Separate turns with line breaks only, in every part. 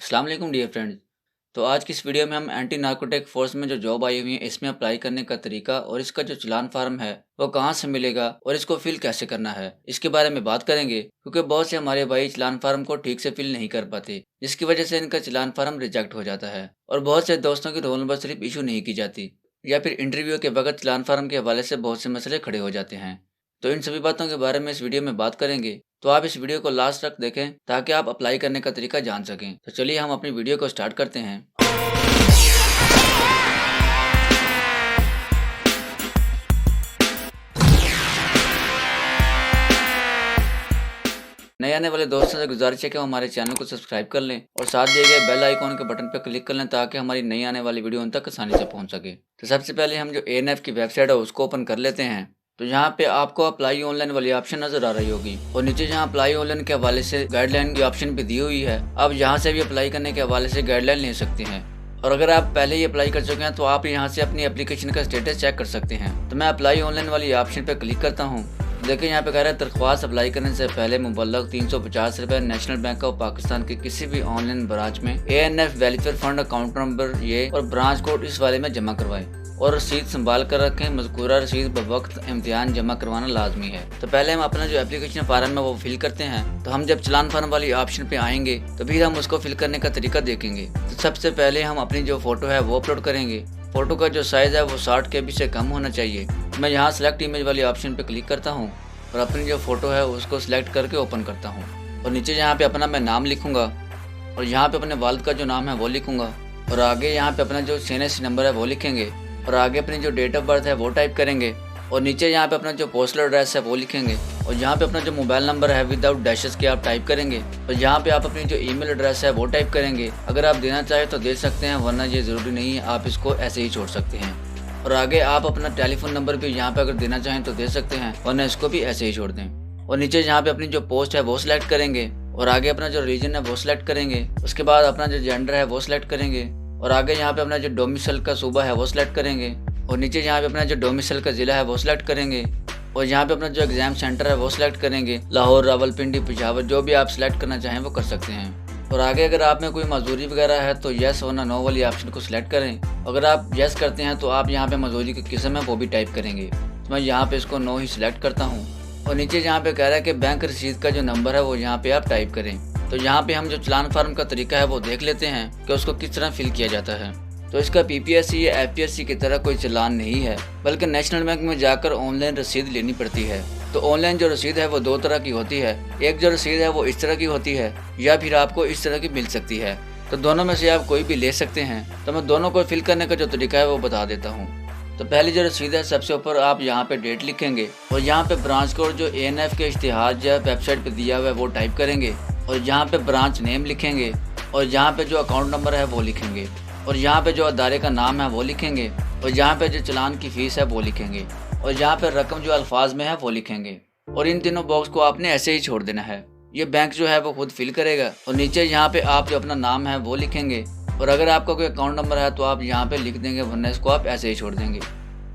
अस्सलाम वालेकुम dear friends. तो आज की इस वीडियो में हम एंटी नार्कोटिक फोर्स में जो जॉब आई हुई है इसमें अप्लाई करने का तरीका और इसका जो चलान फार्म है वो कहाँ से मिलेगा और इसको फिल कैसे करना है इसके बारे में बात करेंगे, क्योंकि बहुत से हमारे भाई चलान फार्म को ठीक से फिल नहीं कर पाते, जिसकी वजह से इनका चलान फार्म रिजेक्ट हो जाता है और बहुत से दोस्तों की रोल नंबर स्लिप इशू नहीं की जाती या फिर इंटरव्यू के वक्त चलान फार्म के हवाले से बहुत से मसले खड़े हो जाते हैं। तो इन सभी बातों के बारे में इस वीडियो में बात करेंगे, तो आप इस वीडियो को लास्ट तक देखें ताकि आप अप्लाई करने का तरीका जान सकें। तो चलिए हम अपनी वीडियो को स्टार्ट करते हैं। नए आने वाले दोस्तों से गुजारिश है कि वो हमारे चैनल को सब्सक्राइब कर लें और साथ दिए गए बेल आइकॉन के बटन पर क्लिक कर लें ताकि हमारी नई आने वाली वीडियो उन तक आसानी से पहुंच सके। तो सबसे पहले हम जो ANF की वेबसाइट है उसको ओपन कर लेते हैं। तो यहाँ पे आपको अप्लाई ऑनलाइन वाली ऑप्शन नजर आ रही होगी और नीचे जहाँ अप्लाई ऑनलाइन के हवाले से गाइडलाइन की ऑप्शन भी दी हुई है। आप यहाँ से भी अप्लाई करने के हवाले से गाइडलाइन ले सकते हैं और अगर आप पहले ही अप्लाई कर चुके हैं तो आप यहाँ से अपनी एप्लीकेशन का स्टेटस चेक कर सकते हैं। तो मैं अप्लाई ऑनलाइन वाली ऑप्शन पे क्लिक करता हूँ। देखिए यहाँ पे कह रहा है दरख्वास्त अप्लाई करने से पहले मुबल्लग 350 रुपये नेशनल बैंक ऑफ पाकिस्तान के किसी भी ऑनलाइन ब्रांच में ANF welfare fund account number ये और ब्रांच कोड इस वाले में जमा करवाएं और रसीद संभाल कर रखें। मज़कूरा रसीद बवक्त इम्तिहान जमा करवाना लाजमी है। तो पहले हम अपना जो एप्लीकेशन फार्म है वो फिल करते हैं। तो हम जब चलान फार्म वाली ऑप्शन पे आएंगे तो फिर हम उसको फिल करने का तरीका देखेंगे। तो सबसे पहले हम अपनी जो फोटो है वो अपलोड करेंगे। फोटो का जो साइज है वो 60 KB से कम होना चाहिए। मैं यहाँ सेलेक्ट इमेज वाली ऑप्शन पे क्लिक करता हूँ और अपनी जो फोटो है उसको सिलेक्ट करके ओपन करता हूँ और नीचे यहाँ पे अपना मैं नाम लिखूंगा और यहाँ पे अपने वालिद का जो नाम है वो लिखूंगा और आगे यहाँ पे अपना जो CNSC नंबर है वो लिखेंगे और आगे अपनी जो डेट ऑफ बर्थ है वो टाइप करेंगे और नीचे यहाँ पे अपना जो पोस्टल एड्रेस है वो लिखेंगे और यहाँ पे अपना जो मोबाइल नंबर है विदाउट डैशेस के आप टाइप करेंगे और यहाँ पे आप अपनी जो ईमेल एड्रेस है वो टाइप करेंगे। अगर आप देना चाहें तो दे सकते हैं, वरना ये ज़रूरी नहीं है, आप इसको ऐसे ही छोड़ सकते हैं। और आगे आप अपना टेलीफोन नंबर भी यहाँ पे अगर देना चाहें तो दे सकते हैं, वरना इसको भी ऐसे ही छोड़ दें। और नीचे यहाँ पे अपनी जो पोस्ट है वो सिलेक्ट करेंगे और आगे अपना जो रीजन है वो सिलेक्ट करेंगे। उसके बाद अपना जो जेंडर है वो सिलेक्ट करेंगे और आगे यहाँ पे अपना जो डोमिसाइल का सूबा है वो सिलेक्ट करेंगे और नीचे यहाँ पे अपना जो डोमिसाइल का ज़िला है वो सिलेक्ट करेंगे और यहाँ पे अपना जो एग्जाम सेंटर है वो सिलेक्ट करेंगे। लाहौर, रावलपिंडी, पेशावर, जो भी आप सिलेक्ट करना चाहें वो कर सकते हैं। और आगे अगर आप में कोई मजदूरी वगैरह है तो यस वरना नो वाली ऑप्शन को सिलेक्ट करें। अगर आप यस करते हैं तो आप यहाँ पे मजदूरी की किस्म है वो भी टाइप करेंगे। तो मैं यहाँ पे इसको नो ही सिलेक्ट करता हूँ और नीचे यहाँ पे कह रहा है कि बैंक रसीद का जो नंबर है वो यहाँ पे आप टाइप करें। तो यहाँ पे हम जो चलान फार्म का तरीका है वो देख लेते हैं कि उसको किस तरह फिल किया जाता है। तो इसका PPSC या FPSC की तरह कोई चलान नहीं है, बल्कि नेशनल बैंक में जाकर ऑनलाइन रसीद लेनी पड़ती है। तो ऑनलाइन जो रसीद है वो दो तरह की होती है। एक जो रसीद है वो इस तरह की होती है या फिर आपको इस तरह की मिल सकती है। तो दोनों में से आप कोई भी ले सकते हैं। तो मैं दोनों को फिल करने का जो तरीका है वो बता देता हूँ। तो पहली जो रसीद है सबसे ऊपर आप यहाँ पे डेट लिखेंगे और यहाँ पे ब्रांच कोड जो ANF के इश्तिहार जो वेबसाइट पे दिया हुआ है वो टाइप करेंगे और यहाँ पे ब्रांच नेम लिखेंगे और यहाँ पे जो अकाउंट नंबर है वो लिखेंगे और यहाँ पे जो अदारे का नाम है वो लिखेंगे और यहाँ पे जो चलान की फीस है वो लिखेंगे और यहाँ पे रकम जो अल्फाज में है वो लिखेंगे और इन तीनों बॉक्स को आपने ऐसे ही छोड़ देना है। ये बैंक जो है वो खुद फिल करेगा और नीचे यहाँ पे आप जो अपना नाम है वो लिखेंगे और अगर आपका कोई अकाउंट नंबर है तो आप यहाँ पे लिख देंगे, वरना इसको आप ऐसे ही छोड़ देंगे।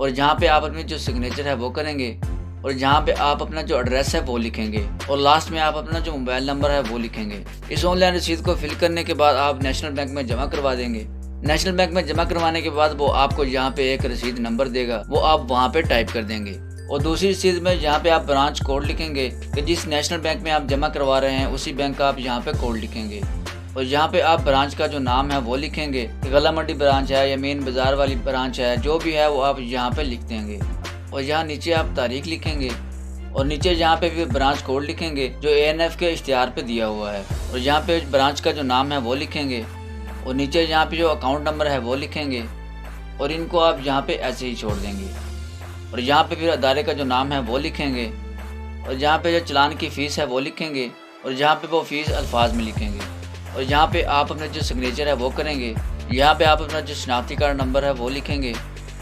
और यहाँ पे आप अपनी जो सिग्नेचर है वो करेंगे और यहाँ पे आप अपना जो एड्रेस है वो लिखेंगे और लास्ट में आप अपना जो मोबाइल नंबर है वो लिखेंगे। इस ऑनलाइन रसीद को फिल करने के बाद आप नेशनल बैंक में जमा करवा देंगे। नेशनल बैंक में जमा करवाने के बाद वो आपको यहाँ पे एक रसीद नंबर देगा, वो आप वहाँ पे टाइप कर देंगे और दूसरी रसीद में यहाँ पे आप ब्रांच कोड लिखेंगे कि जिस नेशनल बैंक में आप जमा करवा रहे हैं उसी बैंक का आप यहाँ पे कोड लिखेंगे और यहाँ पे आप ब्रांच का जो नाम है वो लिखेंगे कि गला मंडी ब्रांच है या मेन बाजार वाली ब्रांच है, जो भी है वो आप यहाँ पे लिख देंगे और यहाँ नीचे आप तारीख लिखेंगे और नीचे यहाँ पे भी ब्रांच कोड लिखेंगे जो ANF के इश्तिहार पे दिया हुआ है और यहाँ पे ब्रांच का जो नाम है वो लिखेंगे और नीचे यहाँ पे जो अकाउंट नंबर है वो लिखेंगे और इनको आप यहाँ पे ऐसे ही छोड़ देंगे और यहाँ पे फिर अदारे का जो नाम है वो लिखेंगे और यहाँ पे जो चलान की फ़ीस है वो लिखेंगे और यहाँ पे वो फ़ीस अल्फाज में लिखेंगे और यहाँ पे आप अपना जो सिग्नेचर है वो करेंगे। यहाँ पे आप अपना जो शनाख्ती कार्ड नंबर है वो लिखेंगे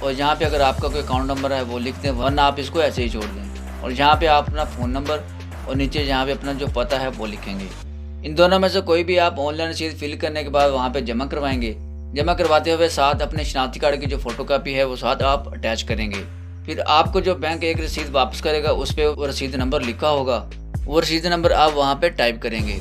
और यहाँ पे अगर आपका कोई अकाउंट नंबर है वो लिख दें, वरना आप इसको ऐसे ही छोड़ दें और यहाँ पे आप अपना फ़ोन नंबर और नीचे यहाँ पे अपना जो पता है वो लिखेंगे। इन दोनों में से कोई भी आप ऑनलाइन रसीद फिल करने के बाद वहाँ पे जमा करवाएंगे। जमा करवाते हुए साथ अपने शनाख्ती कार्ड की जो फोटोकॉपी है वो साथ आप अटैच करेंगे। फिर आपको जो बैंक एक रसीद वापस करेगा उस पर वो रसीद नंबर लिखा होगा, वो रसीद नंबर आप वहाँ पे टाइप करेंगे